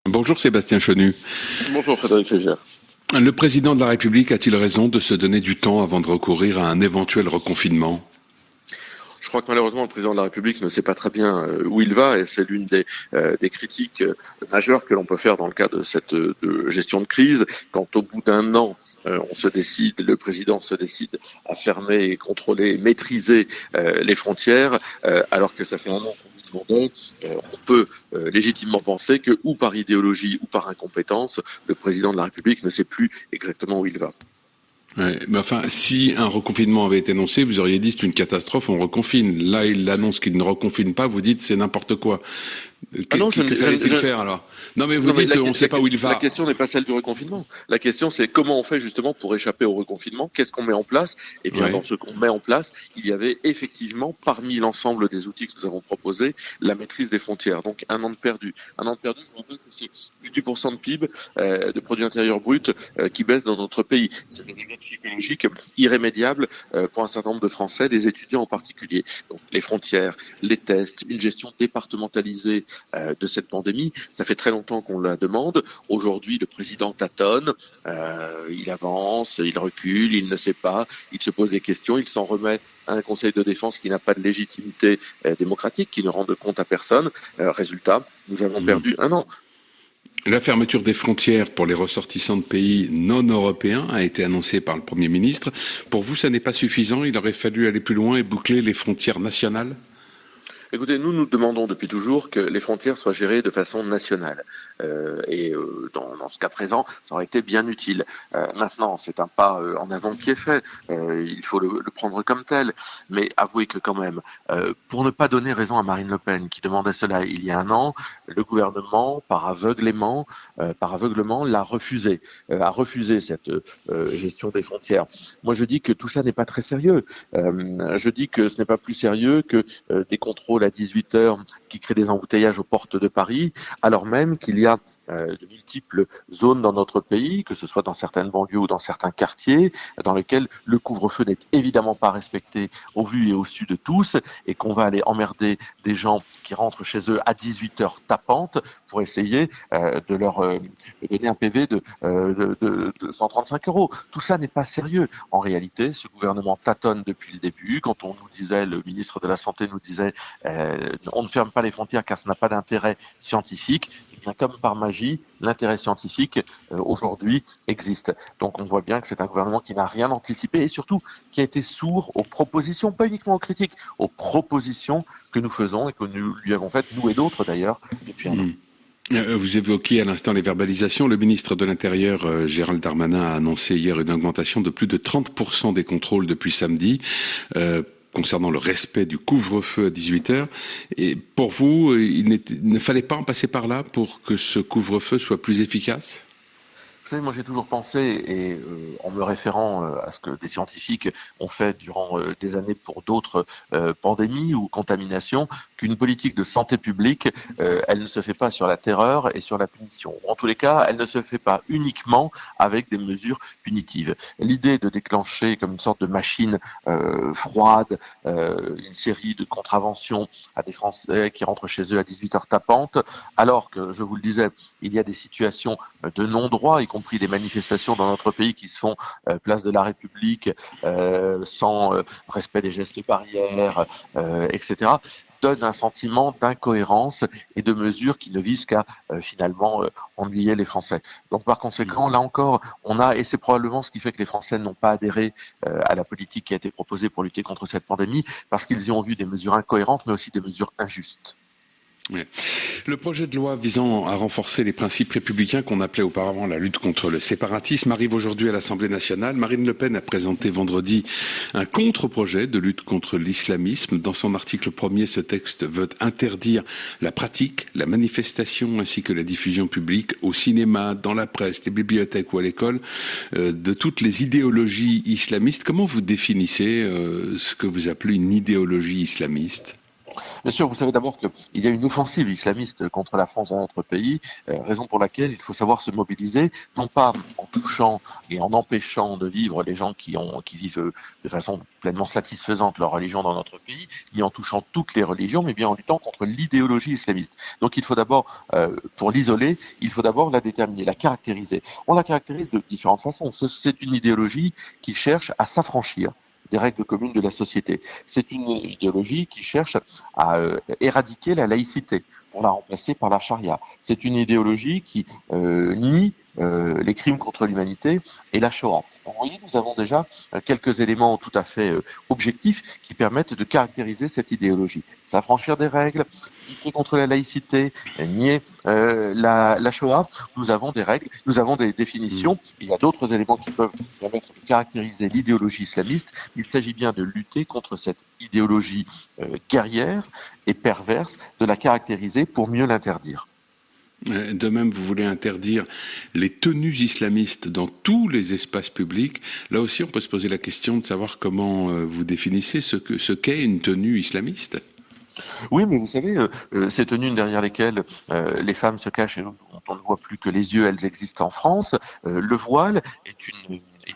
Bonjour Sébastien Chenu. Bonjour Frédéric Fégère. Le président de la République a-t-il raison de se donner du temps avant de recourir à un éventuel reconfinement ? Je crois que malheureusement le président de la République ne sait pas très bien où il va et c'est l'une des critiques majeures que l'on peut faire dans le cadre de cette gestion de crise. Quand au bout d'un an, le président se décide à fermer et contrôler, maîtriser les frontières, alors que ça fait un an qu'on lui demandait, on peut légitimement penser que, ou par idéologie ou par incompétence, le président de la République ne sait plus exactement où il va. Ouais, mais enfin, si un reconfinement avait été annoncé, vous auriez dit c'est une catastrophe, on reconfine. Là, il annonce qu'il ne reconfine pas, vous dites c'est n'importe quoi. Que fallait-il faire alors ? Non mais vous dites on ne sait pas où il va. La question n'est pas celle du reconfinement. La question c'est comment on fait justement pour échapper au reconfinement. Qu'est-ce qu'on met en place ? Eh bien dans ce qu'on met en place, il y avait effectivement parmi l'ensemble des outils que nous avons proposés, la maîtrise des frontières. Donc un an de perdu. Un an de perdu, je me rappelle que c'est 8% de PIB, de produit intérieur brut, qui baisse dans notre pays. C'est des dégâts psychologiques irrémédiables pour un certain nombre de Français, des étudiants en particulier. Donc les frontières, les tests, une gestion départementalisée de cette pandémie. Ça fait très longtemps qu'on la demande. Aujourd'hui, le président tâtonne, il avance, il recule, il ne sait pas, il se pose des questions, il s'en remet à un conseil de défense qui n'a pas de légitimité démocratique, qui ne rend de compte à personne. Résultat, nous avons perdu un an. La fermeture des frontières pour les ressortissants de pays non européens a été annoncée par le Premier ministre. Pour vous, ça n'est pas suffisant ? Il aurait fallu aller plus loin et boucler les frontières nationales ? Écoutez, nous demandons depuis toujours que les frontières soient gérées de façon nationale. Dans ce cas présent, ça aurait été bien utile. Maintenant, c'est un pas en avant qui est fait. Il faut le prendre comme tel. Mais avouez que quand même, pour ne pas donner raison à Marine Le Pen, qui demandait cela il y a un an, le gouvernement, par aveuglement, l'a refusé, a refusé cette gestion des frontières. Moi, je dis que tout ça n'est pas très sérieux. Je dis que ce n'est pas plus sérieux que des contrôles à 18h qui créent des embouteillages aux portes de Paris, alors même qu'il y a de multiples zones dans notre pays, que ce soit dans certaines banlieues ou dans certains quartiers, dans lesquels le couvre-feu n'est évidemment pas respecté au vu et au su de tous, et qu'on va aller emmerder des gens qui rentrent chez eux à 18h tapantes pour essayer de leur donner un PV de 135 €. Tout ça n'est pas sérieux. En réalité, ce gouvernement tâtonne depuis le début. Quand on nous disait, le ministre de la Santé nous disait, on ne ferme pas les frontières car ça n'a pas d'intérêt scientifique. Eh bien, comme par magie, l'intérêt scientifique aujourd'hui existe. Donc on voit bien que c'est un gouvernement qui n'a rien anticipé et surtout qui a été sourd aux propositions, pas uniquement aux critiques, aux propositions que nous faisons et que nous lui avons faites, nous et d'autres d'ailleurs, depuis un an. Vous évoquiez à l'instant les verbalisations. Le ministre de l'Intérieur, Gérald Darmanin, a annoncé hier une augmentation de plus de 30% des contrôles depuis samedi. Concernant le respect du couvre-feu à 18h. Et pour vous, il ne fallait pas en passer par là pour que ce couvre-feu soit plus efficace ? Vous savez, moi j'ai toujours pensé, et en me référant à ce que des scientifiques ont fait durant des années pour d'autres pandémies ou contaminations, qu'une politique de santé publique, elle ne se fait pas sur la terreur et sur la punition. En tous les cas, elle ne se fait pas uniquement avec des mesures punitives. L'idée de déclencher comme une sorte de machine froide, une série de contraventions à des Français qui rentrent chez eux à 18h tapantes, alors que, je vous le disais, il y a des situations de non-droit, y compris des manifestations dans notre pays qui se font place de la République sans respect des gestes barrières, etc., donne un sentiment d'incohérence et de mesures qui ne visent qu'à finalement ennuyer les Français. Donc par conséquent, là encore, on a, et c'est probablement ce qui fait que les Français n'ont pas adhéré à la politique qui a été proposée pour lutter contre cette pandémie, parce qu'ils y ont vu des mesures incohérentes, mais aussi des mesures injustes. Ouais. Le projet de loi visant à renforcer les principes républicains qu'on appelait auparavant la lutte contre le séparatisme arrive aujourd'hui à l'Assemblée nationale. Marine Le Pen a présenté vendredi un contre-projet de lutte contre l'islamisme. Dans son article 1er, ce texte veut interdire la pratique, la manifestation ainsi que la diffusion publique au cinéma, dans la presse, les bibliothèques ou à l'école de toutes les idéologies islamistes. Comment vous définissez ce que vous appelez une idéologie islamiste ? Bien sûr, vous savez d'abord qu'il y a une offensive islamiste contre la France dans notre pays, raison pour laquelle il faut savoir se mobiliser, non pas en touchant et en empêchant de vivre les gens qui vivent de façon pleinement satisfaisante leur religion dans notre pays, ni en touchant toutes les religions, mais bien en luttant contre l'idéologie islamiste. Donc il faut d'abord, pour l'isoler, il faut d'abord la déterminer, la caractériser. On la caractérise de différentes façons. C'est une idéologie qui cherche à s'affranchir des règles communes de la société. C'est une idéologie qui cherche à éradiquer la laïcité pour la remplacer par la charia. C'est une idéologie qui nie les crimes contre l'humanité et la Shoah. Donc, vous voyez, nous avons déjà quelques éléments tout à fait objectifs qui permettent de caractériser cette idéologie. S'affranchir des règles, lutter contre la laïcité, nier la Shoah. Nous avons des règles, nous avons des définitions. Il y a d'autres éléments qui peuvent permettre de caractériser l'idéologie islamiste. Il s'agit bien de lutter contre cette idéologie guerrière et perverse, de la caractériser pour mieux l'interdire. De même, vous voulez interdire les tenues islamistes dans tous les espaces publics. Là aussi, on peut se poser la question de savoir comment vous définissez ce qu'est une tenue islamiste. Oui, mais vous savez, ces tenues derrière lesquelles les femmes se cachent et dont on ne voit plus que les yeux, elles existent en France. Le voile est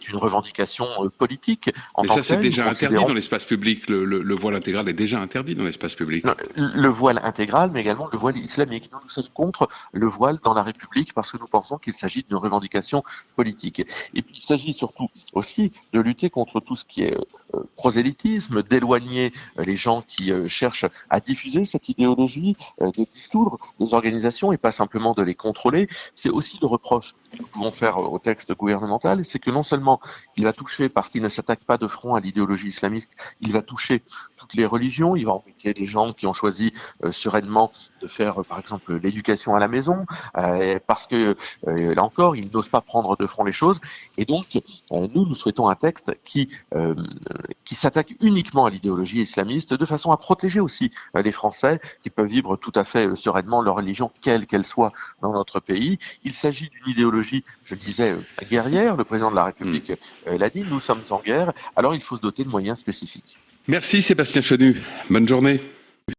une revendication politique. Mais ça, c'est déjà interdit dans l'espace public. Le voile intégral est déjà interdit dans l'espace public. Non, le voile intégral, mais également le voile islamique. Nous sommes contre le voile dans la République parce que nous pensons qu'il s'agit d'une revendication politique. Et puis, il s'agit surtout aussi de lutter contre tout ce qui est prosélytisme, d'éloigner les gens qui cherchent à diffuser cette idéologie, de dissoudre les organisations et pas simplement de les contrôler. C'est aussi le reproche que nous pouvons faire au texte gouvernemental, c'est que non seulement il va toucher, parce qu'il ne s'attaque pas de front à l'idéologie islamiste, il va toucher toutes les religions, il va embêter des gens qui ont choisi sereinement de faire, par exemple, l'éducation à la maison, parce que, là encore, ils n'osent pas prendre de front les choses. Et donc, nous souhaitons un texte qui s'attaque uniquement à l'idéologie islamiste, de façon à protéger aussi les Français qui peuvent vivre tout à fait sereinement leur religion, quelle qu'elle soit, dans notre pays. Il s'agit d'une idéologie, je le disais, guerrière. Le président de la République l'a dit, nous sommes en guerre, alors il faut se doter de moyens spécifiques. Merci Sébastien Chenu. Bonne journée.